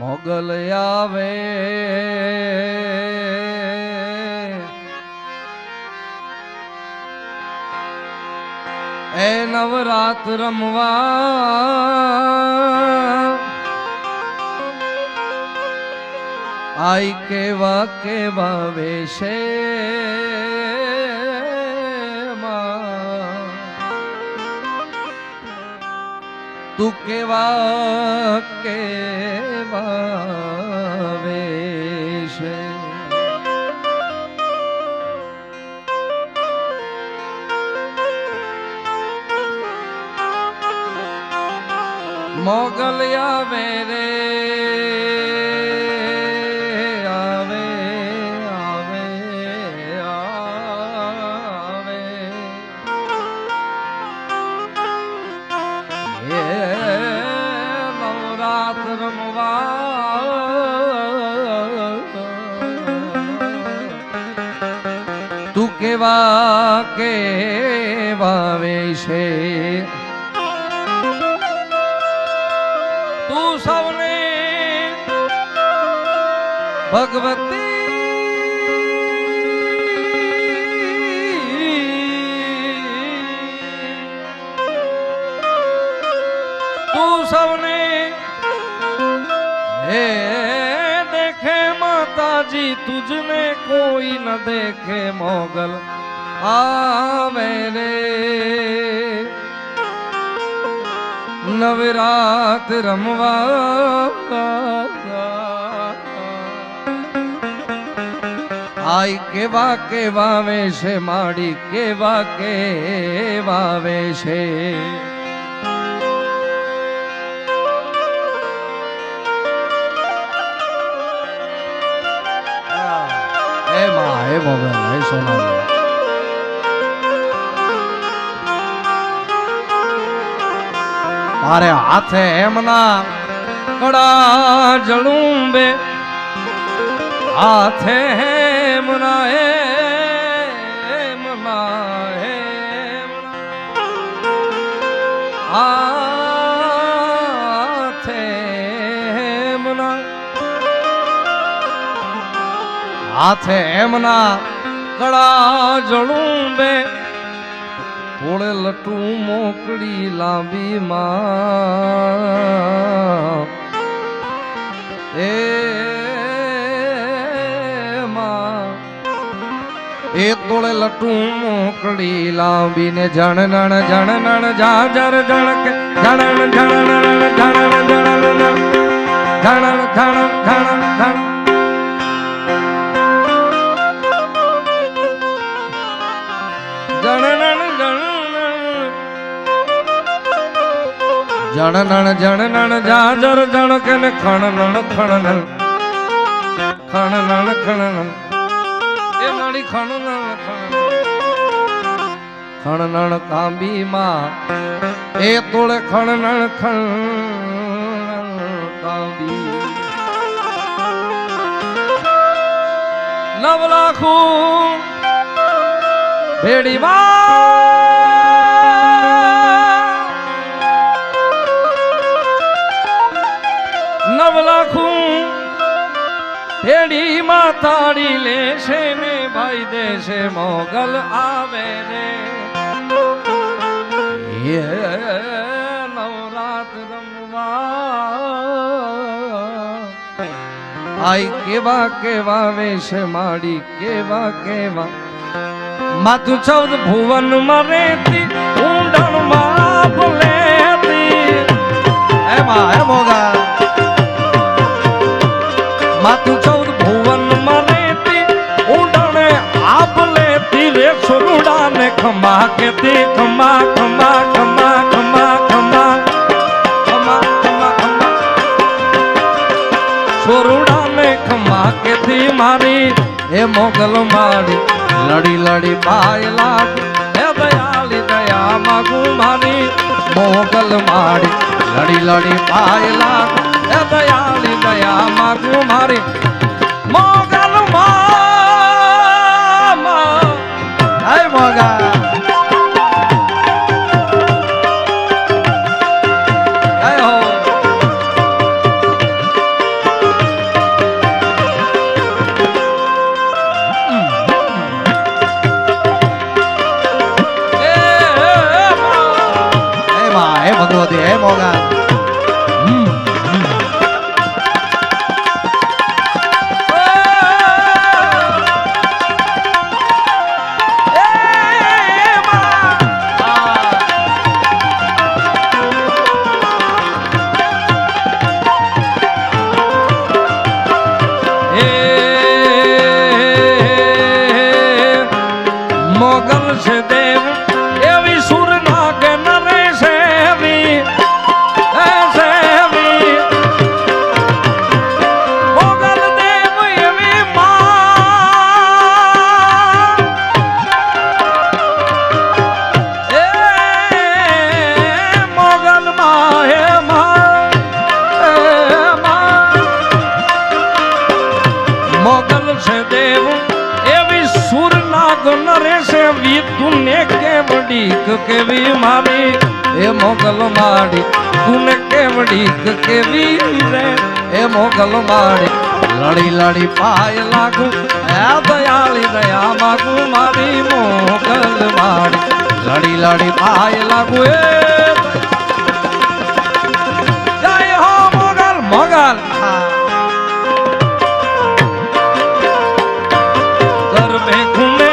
મોગલ આવે એ નવરાત રમવા આઈ કેવા કેવા વેશે તું કેવા કેવા વેશે મોગલ આવે રે આવે આવે આવે એ નવરાત રમવા તું કેવા કેવા વેશે તું સૌને ભગવતી તું સૌને હે દેખે માતાજી તુજને કોઈ ન દેખે મોગલ આવે રે નવરાત રમવા આઈ કેવા કેવા વેશે માડી કેવા કેવા વેશે હે માં હે મોગલ હે સોના મારે હાથે એમના કડા જળુંબે હાથે એમના હાથે એમના હાથે એમના કડા જળુંબે થોડે લટું મોકડી લાંબી માં એ તોડે લટું મોકડી લાંબી ને જણનણ જણનણ જાજર જણકે જણન જણન જણન જણન જણન જણન જણન જણન જણનણ જણનણ જાજર જણકે ને ખણનણ ખણનણ ખણનણ ખણનણ એ નડી ખણનણ ખણનણ કાંબી માં એ તોડે ખણનણ ખણનણ કાંબી નવ લાખું ભેડી નવ લાખું ભેડી માં તાળી લેશે ને ભાઈ દેશે મોગલ આવે રે નવરાત રમવા આઈ કેવા કેવા વેશે માડી કેવા કેવા માતું 14 ભુવન માં રેતી ઊંડણ માં બોલેતી એમાં હે મોગા માતું 14 ભુવન માં રેતી ઊંડણે આપ લેતી રે છોરુડા ને ખમા કેતી ખમા ખમા ખમા ખમા ખમા ખમા ખમા ખમા છોરુડા ને ખમા કેતી મારી એ મોગલ મારી લડી લડી પાય લાગી હે દયાલી દયા માગું મારી મોગલ મારી લડી લડી પાય લાગી હે દયાલી દયા માગું મારી મોગલ મા હે મોગા से भी तूने केवड़ी केवी मारी ए मोगल माड़ी तूने केवड़ी केवी रे ए मोगल माड़ी लड़ी लड़ी पाय लागू ए दयाली दया मागू मारी मोगल माड़ी लड़ी लड़ी पाय लागू जय हो मोगल मोगल घर में घूमे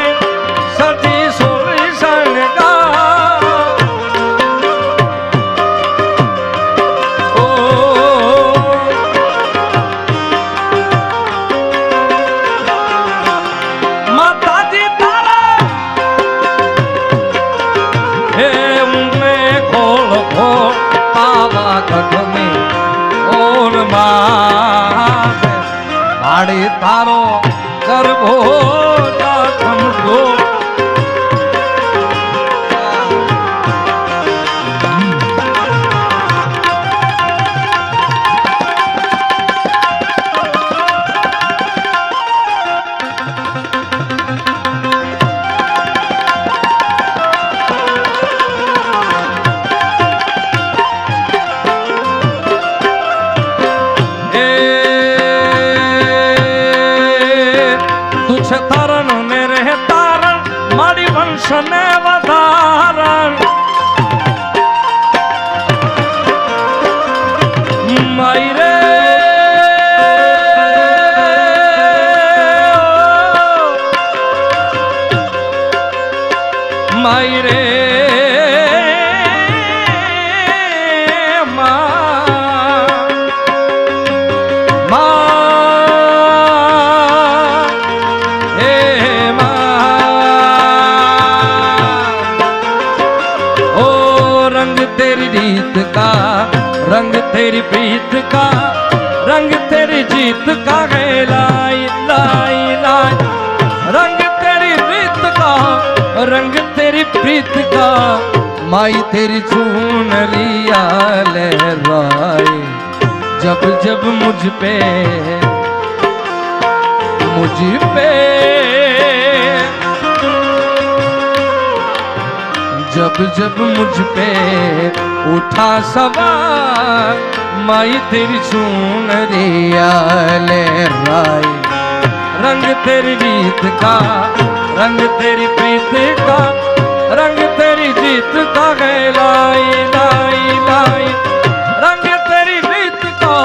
सजी सोरी सनगा माड़ी तारो गर्भो समझो तारण मेरे तारण माड़ी वंश ने वधारण माई रे माई रे रीत का रंग तेरी प्रीत का रंग तेरी जीत का है लाई लाई लाई रंग तेरी रीत का रंग तेरी प्रीत का माई तेरी चुनरिया लहराए जब जब मुझ पे जब जब मुझ पे उठा सवार माई तेरी चुनरिया लहराए रंग तेरी रीत का रंग तेरी प्रीत का रंग तेरी जीत का है लाई लाई लाई रंग तेरी रीत का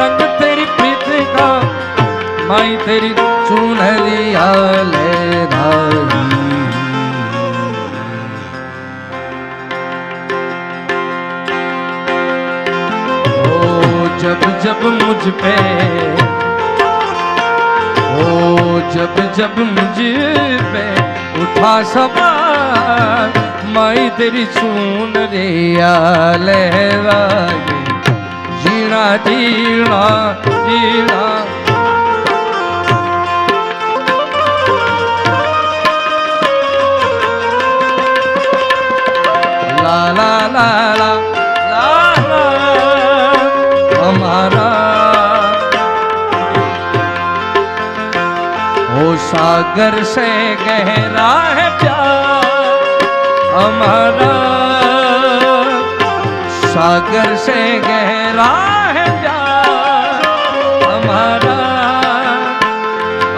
रंग तेरी प्रीत का माई तेरी चुनरिया लहराए जब जब मुझ पे जब जब मुझ पे उठा सवार माई तेरी चुनरिया लहराए जीना जीना जीना ला ला ला ला हमारा ओ सागर से गहरा है प्यार हमारा सागर से गहरा है प्यार हमारा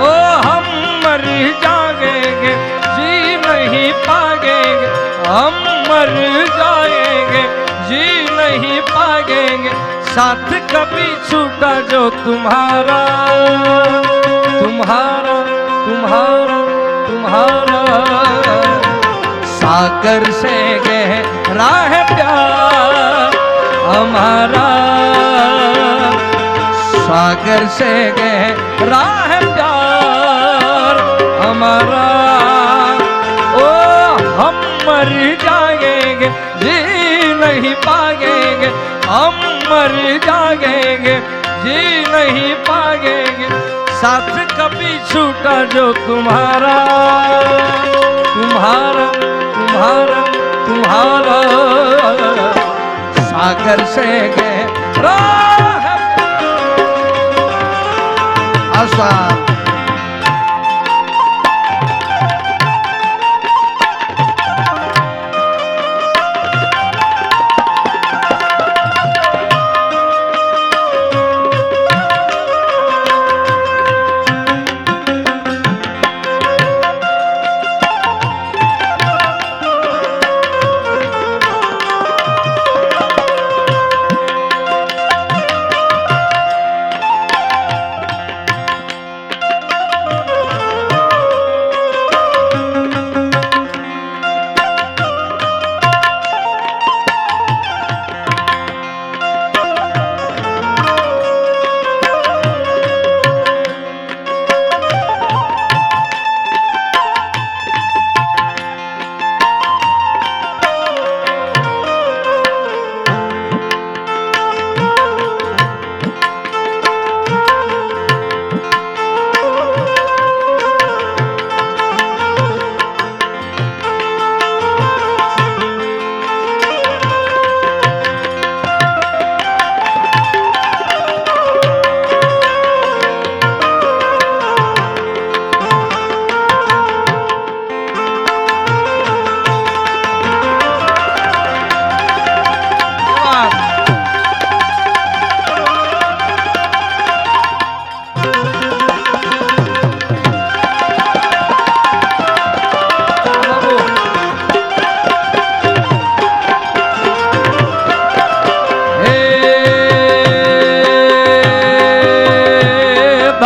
ओ हम मर जाएंगे जी नहीं पाएंगे हम मर जाएंगे जी नहीं पाएंगे साथ कभी छूटा जो तुम्हारा तुम्हारा तुम्हारा तुम्हारा सागर से गहरा है प्यार हमारा सागर से गहरा है प्यार हमारा ओ हम मर जाएंगे जी नहीं पाएंगे हम मर जाएंगे जी नहीं पाएंगे साथ कभी छूटा जो तुम्हारा तुम्हारा तुम्हारा तुम्हारा सागर से गहरा है आशा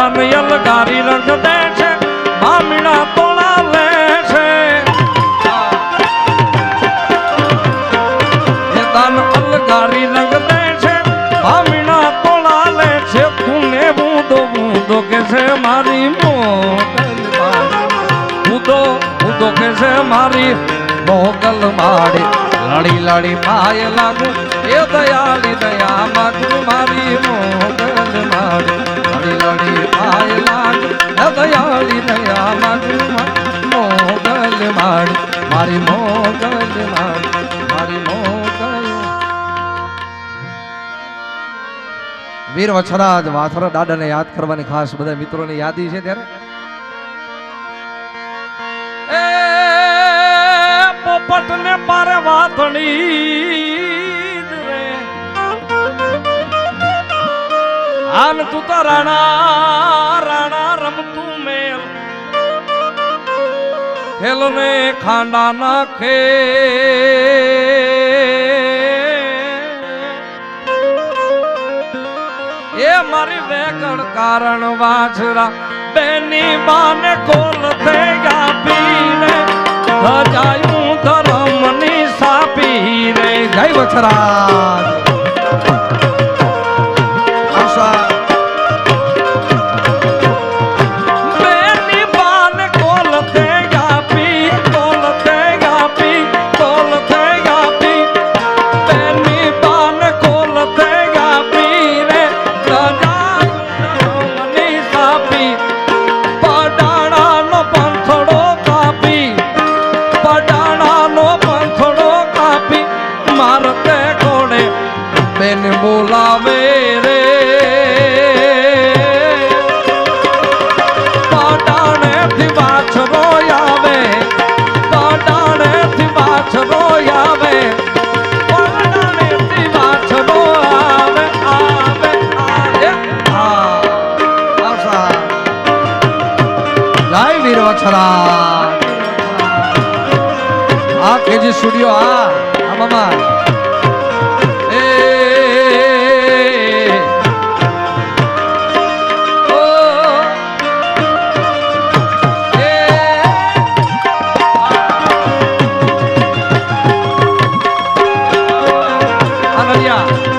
ધન અલગારી રંગ દે છે મામીના તોળા લે છે એ ધન અલગારી રંગ દે છે મામીના તોળા લે છે તુને બૂંદો બૂંદો કે છે મારી મોગલ બૂંદો બૂંદો કે છે મારી મોગલ માડી લડી લડી પાય લાગુ એ દયાળી દયા માગુ મારી મોગલ માડી લડી લડી પાય લાગુ એ દયાળી દયા માગુ મોગલ માડી મારી મોગલ માડી મારી મોગલ વીર વછરાજ વાથરા દાદાને યાદ કરવાની ખાસ બધા મિત્રોની યાદી છે ત્યારે પોપટ ને પારે વાથણી રે આન તું તો રાણા રાણા રમતું મેલ ખેલ ને ખાંડા નાખે એ મારી વેગળ કારણ વાછરા બેની બાને કોલ થઈ ગયા પીને ધજાયું ધરમની સાપી રે જય વછરાજ બેની બાને કોલ થઈ ગયા પી કોલ થઈ ગયા પી કોલ થઈ ગયા પી બેની બાને કોલ થઈ ગયા પી રે ધજાયું ધરમની સાપી પડાણાનો પંથડો કાપી પડાણાનો પંથડો કાપી મારતે ઘોડે બેન બોલાવે રે પડાણેથી વાછરો આવે પડાણેથી વાછરો આવે પડાણેથી વાછરો આવે આવે આવે આવસા જય વીર વછરા આ કેજી સ્ટુડિયો આ મામા એ ઓ એ આનંદિયા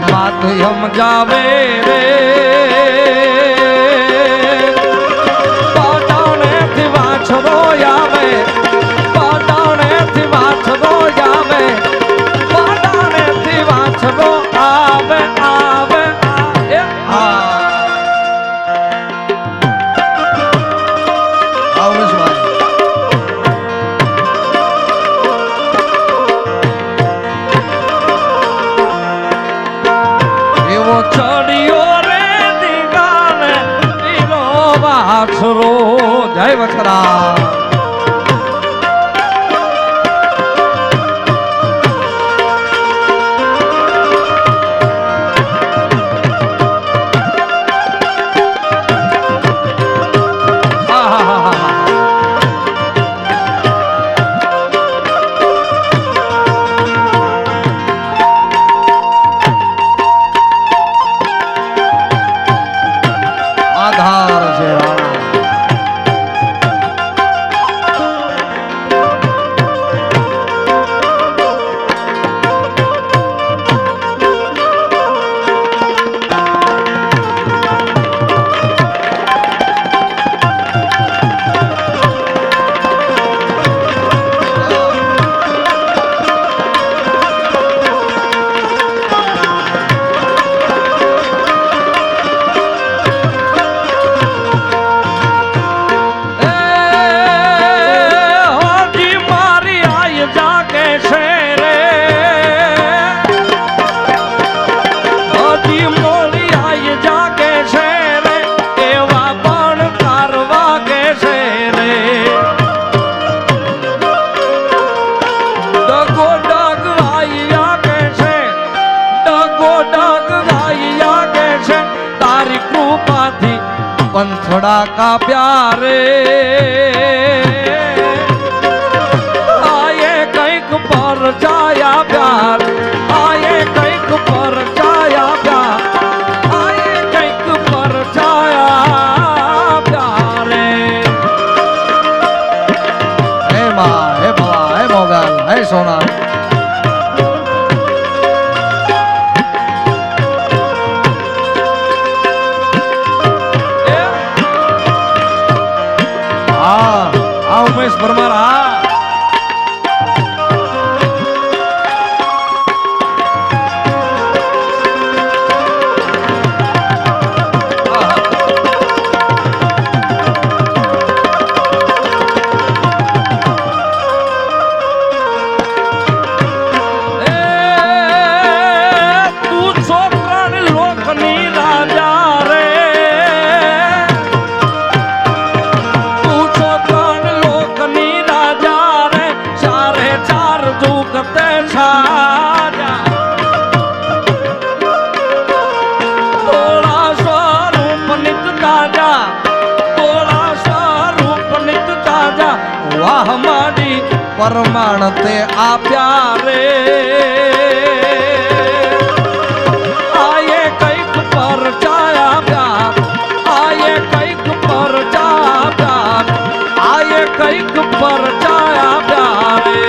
માધ્યમ જાવે રે પડાણેથી વાછરો આવે પડાણેથી વાછરો આવે પડાણેથી વાછરો આવે આવે આવે ચડિયો રે દીવાને પીરો વાછરો જય વછરા આધાર છે છે તારી કૃપાથી पंथड़ा का प्यारे आए कैक पर जाया प्यार आए कैक पर जाया प्यार आए कैक पर जाया प्यारे हे माँ हे भला हे मोगल हे सोना उमेश परमार हमारी परमाण ते आ प्यारे आए कैक पर जाया प्यार आए कैक पर जाया प्यार आए कैक पर जाया प्यारे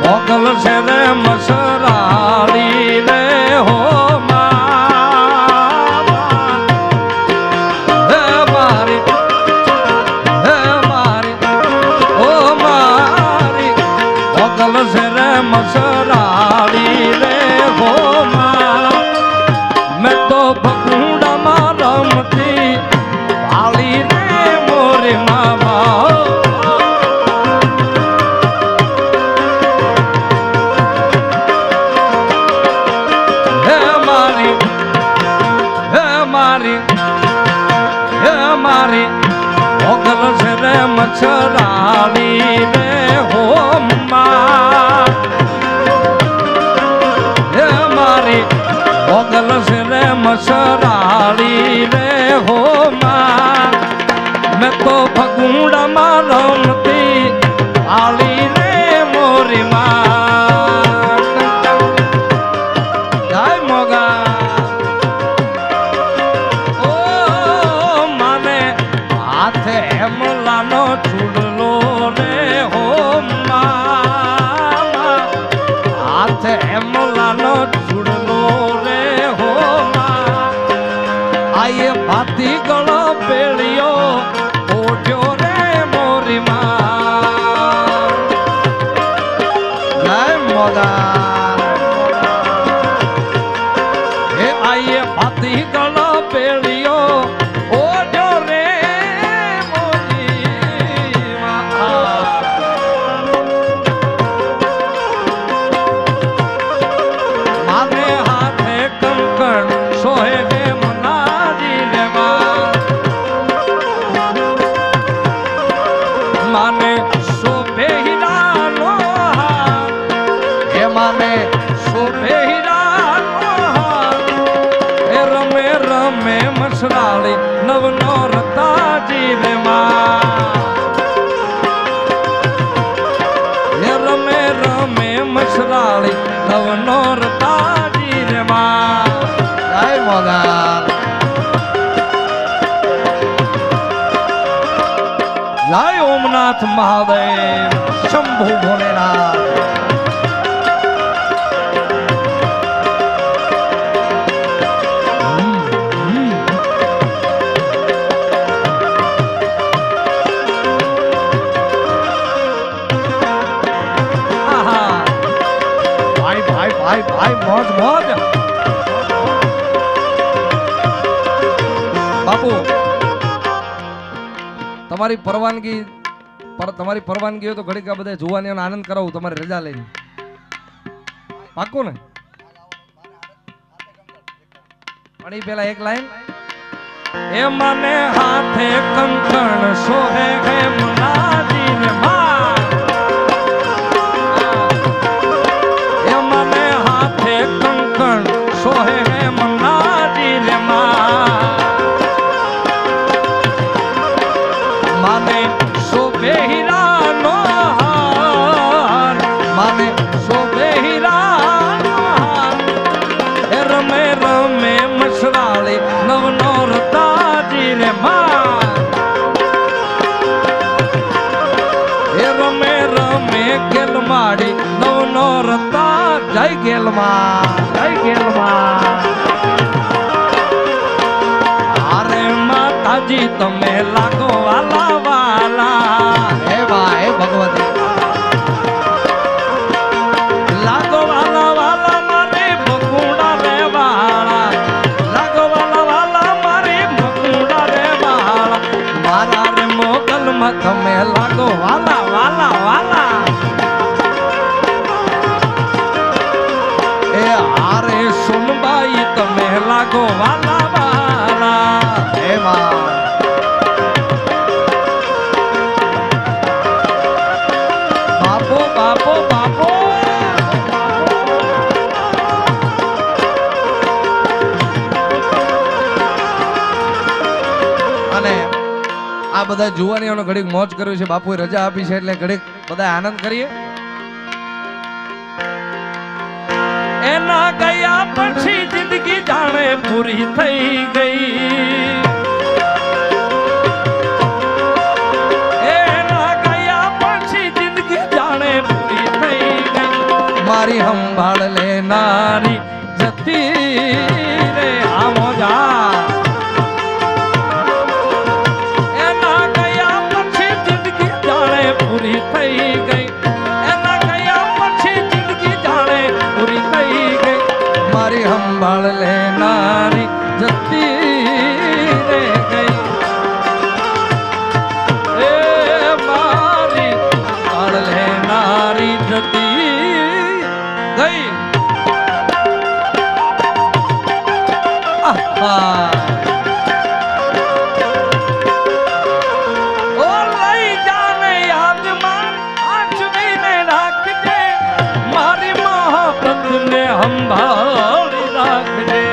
मोगल से रे मसराली रे हो मारी ओ मारी मोगल से रे मसराली रे हो मैं तो भगुड़ा मारमती वाली रे मोरे मामा मोगल से रे मछराली रे हो मारी मोगल से रे मछराली रे हो मैं तो फगुड़ा मारमती आली रे मोरी माँ जय मोगा हेमलानो चूड़लो रे हो मामा हाथ हेमलानो चूड़लो रे हो आये भाती गलो पेड़ियो ओढ़्यो रे मोरी माँ जय मोगा हे आये भाती गलो पेड़ियो ओढ़्यो रे माने शोभे हीरा लोहार हे माने शोभे हीरा लोहार हे रमे रमे मसराली नवनो रता जीवे माँ हे रमे रमे मसराली नवनो रता जीवे माँ जय मोगा जय ओमनाथ महादेव शंभु भोलेनाथ भाई भाई भाई भाई मौज मौज મોજા બાપુ તમારી પરવાનગી હોય તો ઘડીક આ બધા જોવાની આનંદ કરાવું તમારી રજા લઈને પાક્કું ને પણ એ પેલા એક લાઈન એ મને હાથે કંકણ સોહે હે મનાજી રે માં એ મને હાથે કંકણ સોહે હે મનાજી રે માં માને શોભે હીરાનો હાર માને શોભે હીરાનો હાર એ રમે રમે મસરાળી નવનો રતાજી રે માં એ રમે રમે ગેલમાડી નવનો રતા જય ગેલમાં અરે માતાજી તમે લાગો વાલા વાલા હે ભાઈ ભગવતી લાગો વાલા વાલા મારે બકુડા રે વાળા લાગો વાલા વાલા મારે બકુડા રે વાળા મારા રે મોગલ માં તમે લાગો વાલા વાલા વાલા એ આરે સુનબાઈ તમે લાગો વાલા વાલા હે માં બાપો અને આ બધા જુવાનીઓનો ઘડીક મોજ કર્યું છે બાપુએ રજા આપી છે એટલે ઘડીક બધા આનંદ કરીએ એના ગયા પછી જિંદગી જાણે પૂરી થઈ ગઈ મારી સંભાળ લેનારી જતી રે આ મોજા એના ગયા પછી જિંદગી જાણે પૂરી થઈ ગઈ એના ગયા પછી જિંદગી જાણે પૂરી થઈ ગઈ મારી સંભાળ લેનારી જતી રે ગઈ એ મારી સંભાળ લેનારી જતી ગઈ ઓ લઈ જાને યાદમાં આંચવીને રાખજે મારી મોહબ્બતને સંભાળી રાખજે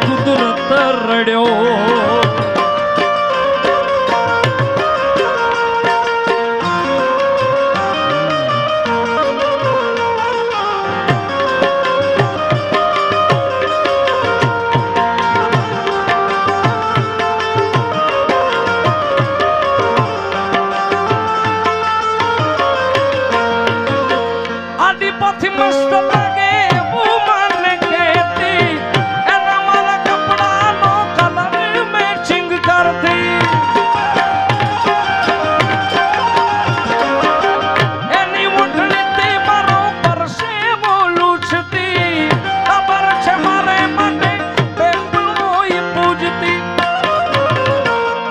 કુદરત રડ્યો આદિપથી મસ્ત લાગે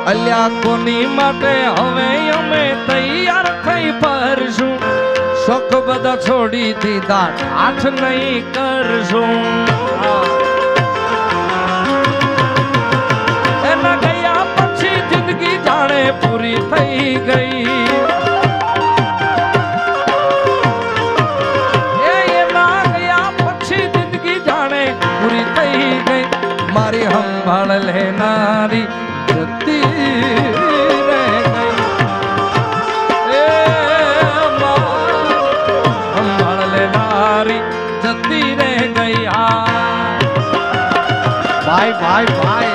અલ્યા કોની માટે હવે અમે તૈયાર થઈ ફરશું શોખ બધા છોડી દીધા ઠાઠ નહીં કરશું એના ગયા પછી જિંદગી જાણે પૂરી થઈ ગઈ એના ગયા પછી જિંદગી જાણે પૂરી થઈ ગઈ મારી સંભાળ લેનારી જતી રે ગઈ એ સંભાળ લેનારી જતી રે ગઈ ભાઈ ભાઈ ભાઈ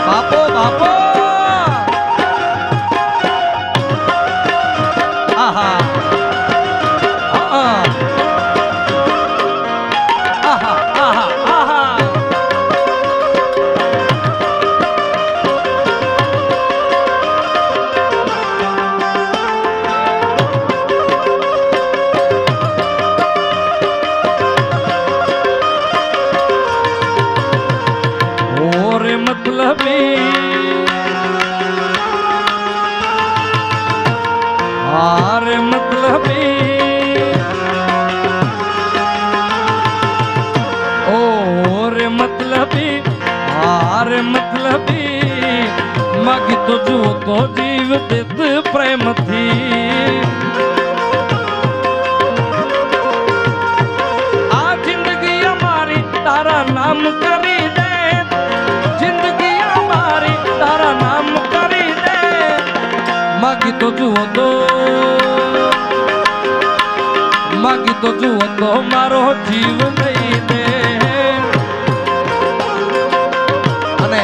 બાપો બાપો આહા આહા આહા આહા मतलबी मागी तो जुओ तो जीव देत प्रेम थी आ जिंदगी हमारी तारा नाम करी दे जिंदगी हमारी तारा नाम करी दे मागी तो जुओ तो मारो जीव नहीं दे અને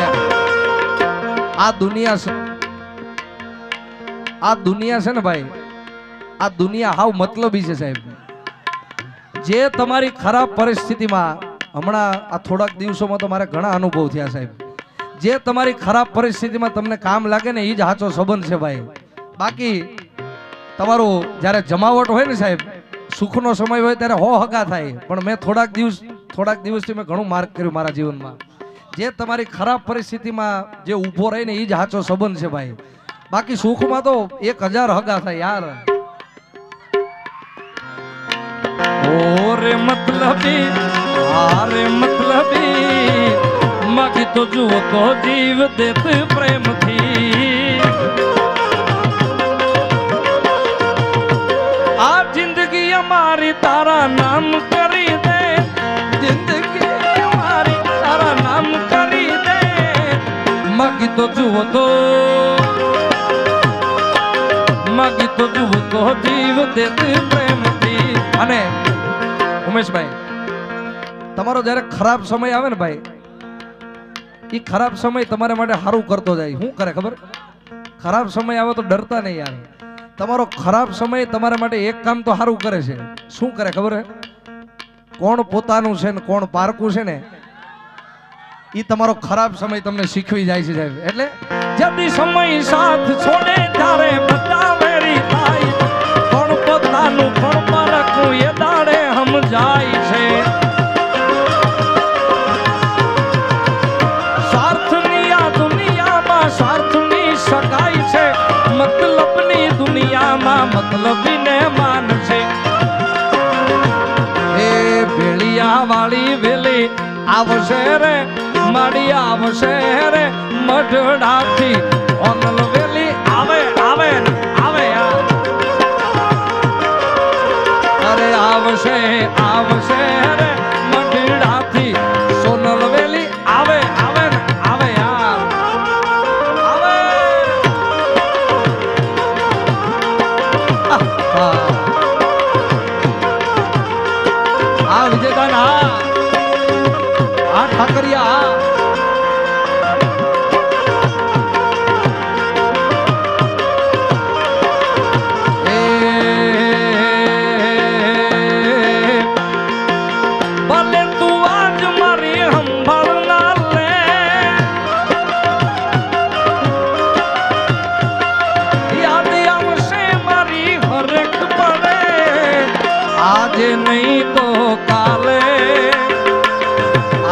આ દુનિયા છે ને ભાઈ આ દુનિયા હાવ મતલબી છે સાહેબ જે તમારી ખરાબ પરિસ્થિતિમાં હમણાં આ થોડાક દિવસોમાં તો મારે ઘણા અનુભવ થયા સાહેબ જે તમારી ખરાબ પરિસ્થિતિમાં તમને કામ લાગે ને એ જ સાચો સંબંધ છે ભાઈ બાકી તમારું જ્યારે જમાવટ હોય ને સાહેબ સુખનો સમય હોય ત્યારે હો હગા થાય પણ મેં થોડાક દિવસથી મેં ઘણું માર્ક કર્યું મારા જીવનમાં જે તમારી ખરાબ પરિસ્થિતિમાં જે ઊભો રહે ને એ જ સાચો સંબંધ છે ભાઈ બાકી સુખમાં તો 1000 હગા થાય યાર ઓરે મતલબી આરે મતલબી માગી તો જુઓ તો જીવ દેત પ્રેમથી આ જિંદગી અમારી તારા નામ કરી દે જિંદગી અમારી તારા નામ કરી દે માગી તો જુઓ તો જીવ દેત પ્રેમથી અને ઉમેશભાઈ તમારો જ્યારે ખરાબ સમય આવે ને ભાઈ એ ખરાબ સમય તમારા માટે સારું કરતો જાય શું કરે ખબર ખરાબ સમય આવે તો ડરતા નહીં યાર તમારો ખરાબ સમય તમારા માટે એક કામ તો સારું કરે છે શું કરે ખબર હે કોણ પોતાનું છે ને કોણ પારકું છે ને એ તમારો ખરાબ સમય તમને શીખવી જાય છે સાહેબ એટલે જલ્દી સમય સાથ છોડે ત્યારે બધા વેરી થાય કોણ પોતાનું કોણ પારકું એ દાડે સમજાય છે સ્વાર્થની આ દુનિયામાં સ્વાર્થની સગાઈ છે મતલબની દુનિયામાં મતલબીને માન છે એ ભેળિયા વાળી વેલી આવશે રે માડી આવશે રે મઢડાથી ઓનલ વેલી આવે આવે ને આવે અરે આવશે આવશે રે મઢડાથી સોનલ વેલી આવે આવે ને આવે યાર આવે આ વિજયદાન આ ઠાકરિયા ભલે તું આજ મારી સંભાળના લે યાદ આવશે મારી હરખ પડે આજે નહીં તો કાલે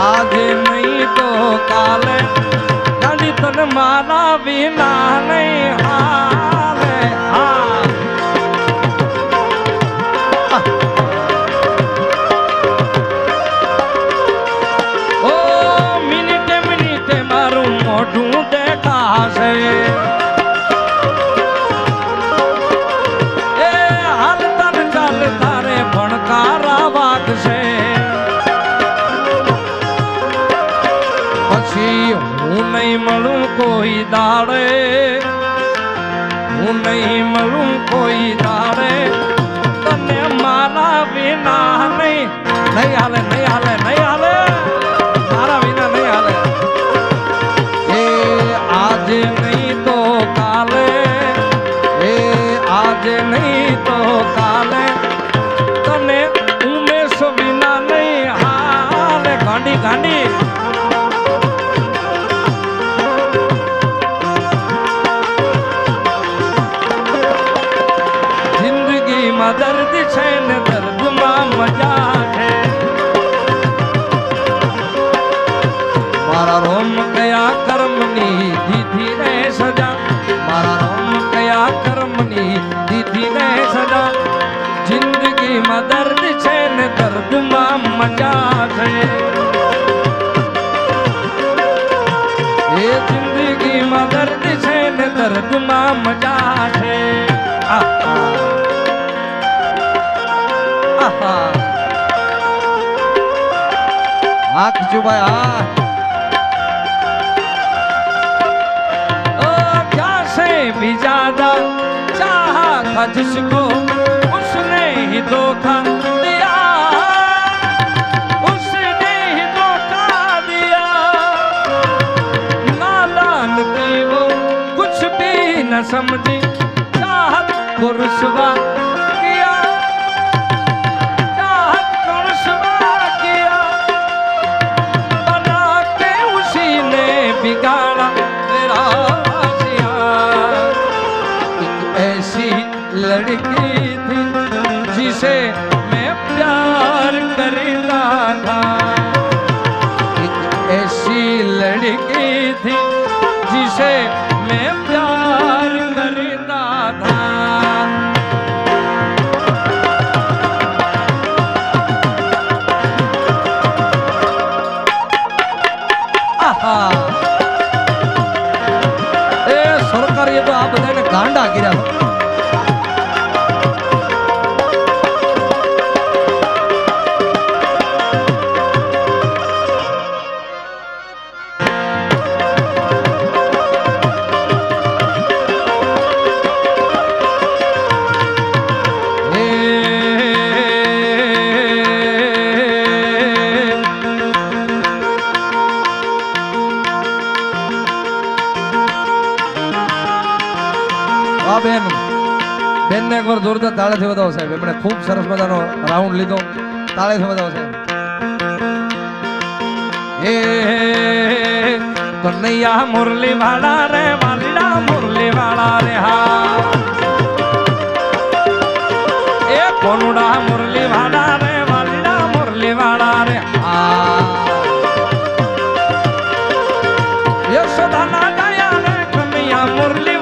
આજે નહીં તો કાલે ગાડી તને મારા વિના નહીં હાલે ઓ મિનિટે મિનિટે મારું મોઢું દેખાશે એ હાલતા ને ચાલતા રે ભણકારા વાગશે હું નહીં મળું કોઈ દાડે હું નહીં મળું કોઈ દાડે તને મારા વિના નહીં નહીં હાલે નહીં હાલે નહીં હાલે મારા વિના નહીં હાલે એ આજે નહીં તો કાલે એ આજે નહીં તો કાલે તને ઉમેશ વિના નહીં હાલે ગાંડી ગાંડી દર્દ છે ને દર્દમાં મજા છે મારા રોમ કયા કર્મની દીધી ને સજા મારા રોમ કયા કર્મની દીધી ને સજા જિંદગીમાં દર્દ છે ને દર્દમાં મજા છે મોજમાં મજા છે હા ખીચુભાઈ હા क्या से भी ज्यादा चाहा था जिसको उसने ही धोखा दिया उसने ही धोखा दिया नादान थी वो कुछ भी न समझी चाहत को रुसवा किया चाहत को रुसवा किया बना के उसी ने बिगाड़ा मेरा लड़की थी जिसे मैं प्यार करता था एक ऐसी लड़की थी जिसे मैं प्यार करता था ए सरकार ये तो आप बताए ना गांडा गिरा બેન બેનને એકવાર જોરદાર તાળીથી વધાવો સાહેબ એમણે ખૂબ સરસ મજાનો રાઉન્ડ લીધો તાળીથી વધાવો સાહેબ એ કનૈયા મુરલી વાળા રે વાલીડા મુરલી વાળા રે હા એ કોનુડા મુરલી વાળા રે વાલીડા મુરલી વાળા રે હા યશોદાના દયા રે કનૈયા મુરલી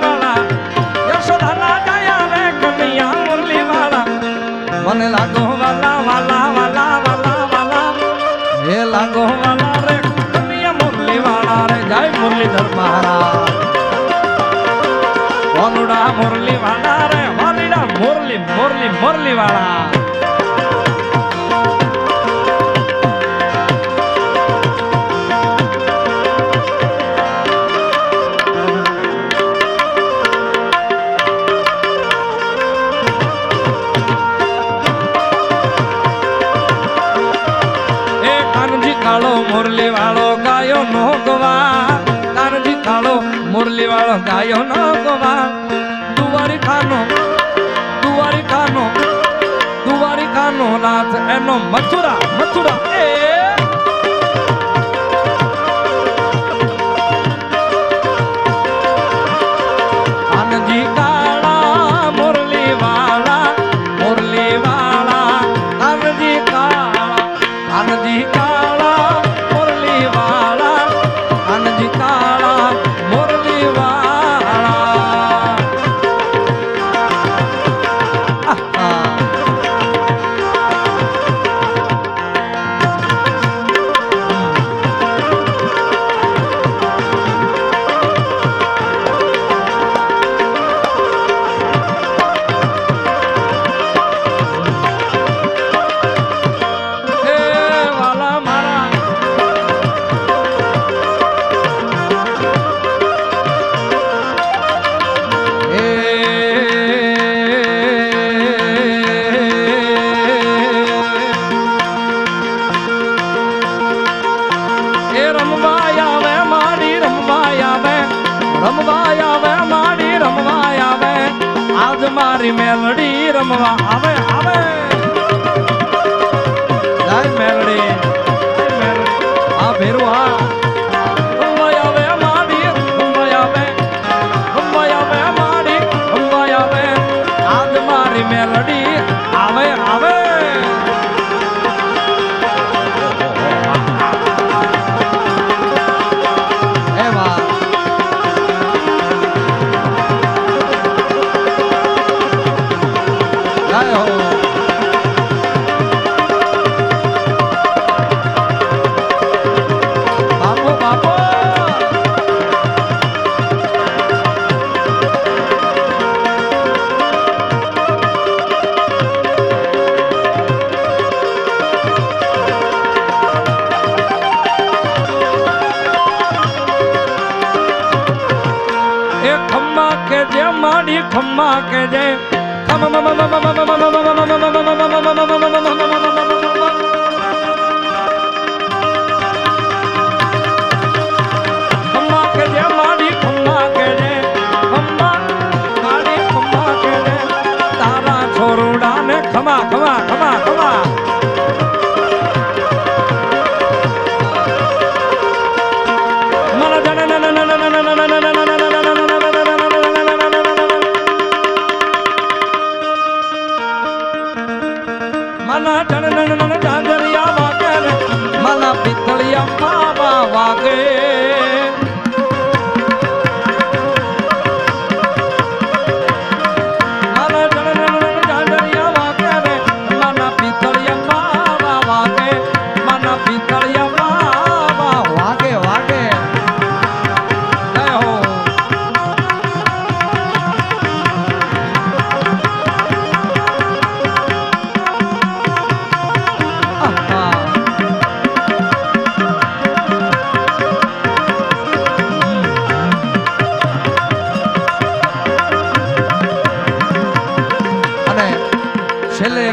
મને લાગો વાલા વાલા વાલા વાલા વાલા હે લાગો વાલા રે કનૈયા મુરલી વાળા રે જય મુરલીધર મહારાજ કોનુડા મુરલી વાળા રે વાલીડા મુરલી મુરલી મુરલી વાળા કાળો મુરલી વાળો ગાયો નો ગવા કાનજી કાળો મુરલી વાળો ગાયો નો ગવા દુવારી ખાનો નાથ એનો મથુરા મથુરા એ કાનજી કાળા મુરલી વાળા કાનજી કાળા મારી મેલડી રમવા આવે આવે જય મેલડી આ ભેરું હા રમવા આવે માડી રમવા આવે માડી રમવા આવે આજ મારી મેલડી આવે આવે જય હો ખમ્મા કે જે ખમ્મા કે જે મારી ખમ્મા કે જે ખમ્મા મારી ખમ્મા કે જે તારા છોરુડાને ખમા ખમા ખમા ખમા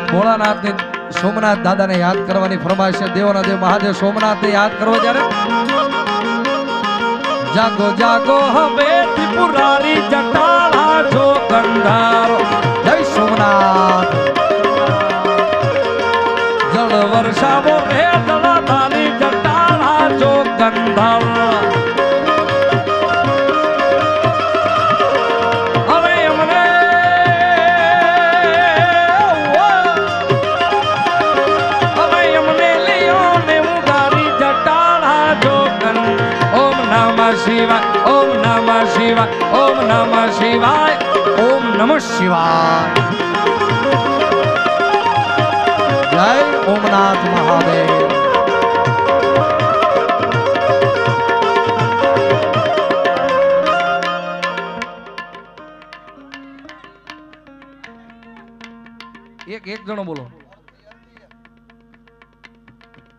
ભોળાનાથ ને સોમનાથ દાદાને યાદ કરવાની ફરમાઈશ છે. દેવોના દેવ મહાદેવ સોમનાથ ને યાદ કરો જ્યારે જાગો જાગો હવે ત્રિપુરારી જટાળા જો ગંધારો જય સોમનાથ જળ વર્ષાવો રે જળધારી જટાળા જો ગંધારો શિવાય ઓમ નમઃ શિવાય ઓમ નમઃ શિવાય ઓમ નમઃ શિવાય જય ઓમનાથ મહાદેવ. એક જણો બોલો.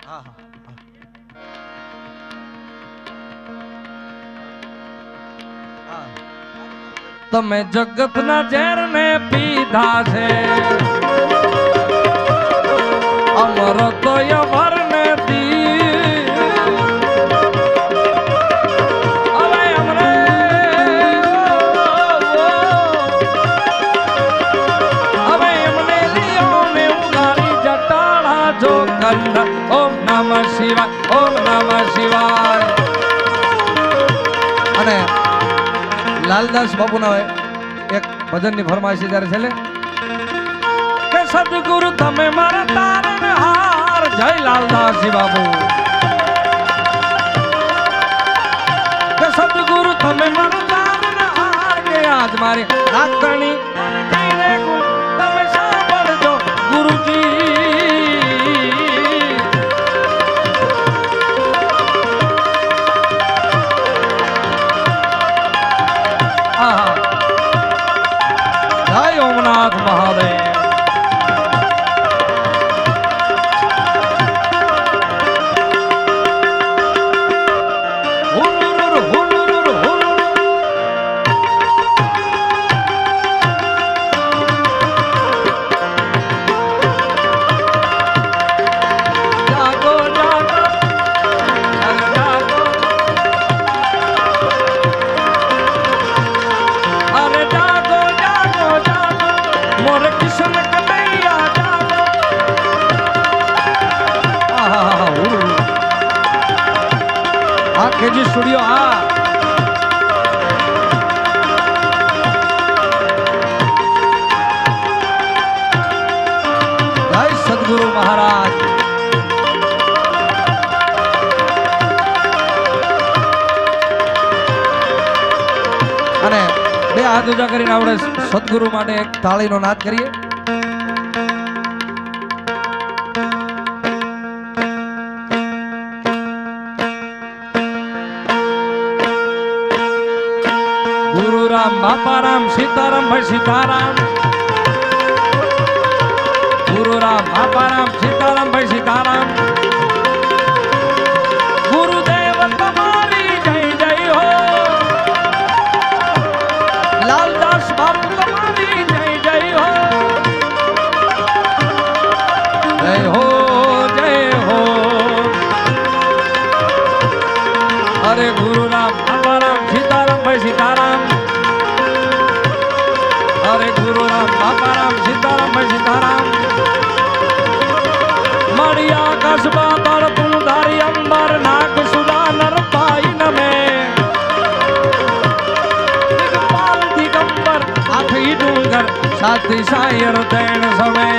હા હા તમે જગતના ઝેરને પીધા છે અમૃત યવરને દી હવે અમરે હવે એમને લિયો ને ઉગારી જટાળા જો કંધ ઓમ નમઃ શિવાય ઓમ નમઃ શિવાય. અને લાલદાસ બાપુના એક ભજનની ફરમાઈશ ત્યારે છેલ્લે કે સદગુરુ તમે મારા તારણ હાર જય લાલદાસજી બાપુ કે સદગુરુ તમે મારા તારણ હાર કે આજ મારી નાતણી તમે સાંભળજો ગુરુજી ઓમનાથ મહાદેવ. કેજી સ્ટુડિયો હા જય સદગુરુ મહારાજ. અને બે હાથ ઊંચા કરીને આપણે સદગુરુ માટે એક તાળીનો નાદ કરીએ. ગુરુ રામ બાપા રામ સીતારામ ભાઈ સીતારામ ગુરુ રામ બાપા રામ સીતારામ ભાઈ સીતારામ ગુરુદેવ તમારી જય જય હો લાલદાસ બાપુ તમારી हरे गुरु राम बाबा राम सीताराम भाई सीताराम हरे गुरु राम बाबा राम सीताराम भाई सीताराम मड़िया कसबा पर तुम धारी अंबर नाक सुधा नर पाई न में दिगपाल दिगंबर आखी डूंगर साथी सायर दैन समय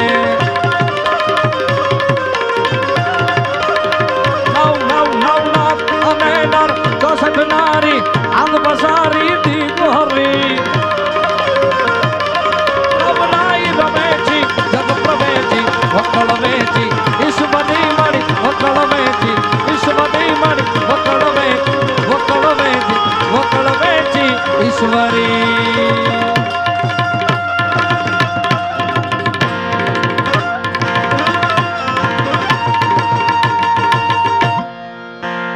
नारी अंग बसारी दी गोहरी प्रभनाई रमेची जग प्रवेची वकल वेची ईश्वरी मणि वकल वेची ईश्वरी मणि वकल वेची ईश्वरी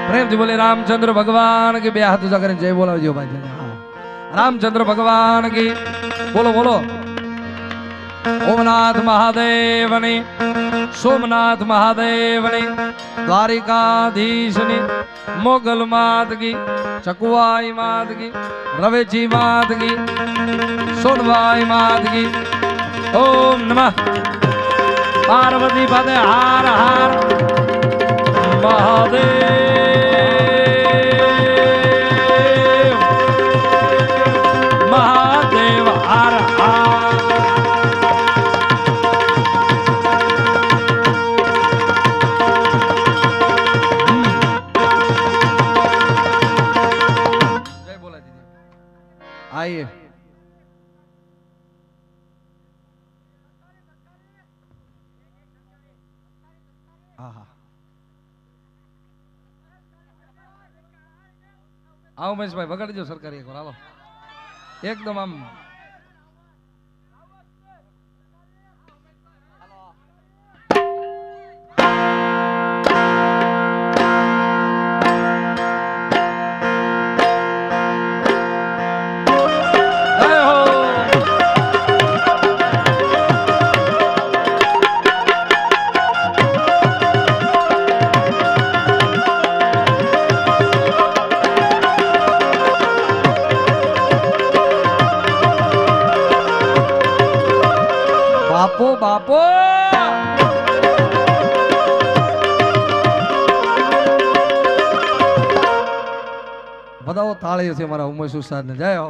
प्रेम जी बोले रामचंद्र भगवान की बे हाथ ऊंचा करें जय बोला जो भाई रामचंद्र भगवान की बोलो बोलो ओमनाथ महादेव ने सोमनाथ महादेव ने द्वारिकाधीश ने मोगल मात की चकुआई मात की रवेची मात की सोनवाई मात की ओम नमः पार्वती पदे हार हार महादेव महादेव हर हर जय बोला दीजिए आइए हाँ हाँ आओ महेश भाई वगाड़ी दो सरकारी एक बार हालो एकदम आम बापो बापो बताओ ताली से हमारा उमेश उस्ताद ने जय हो।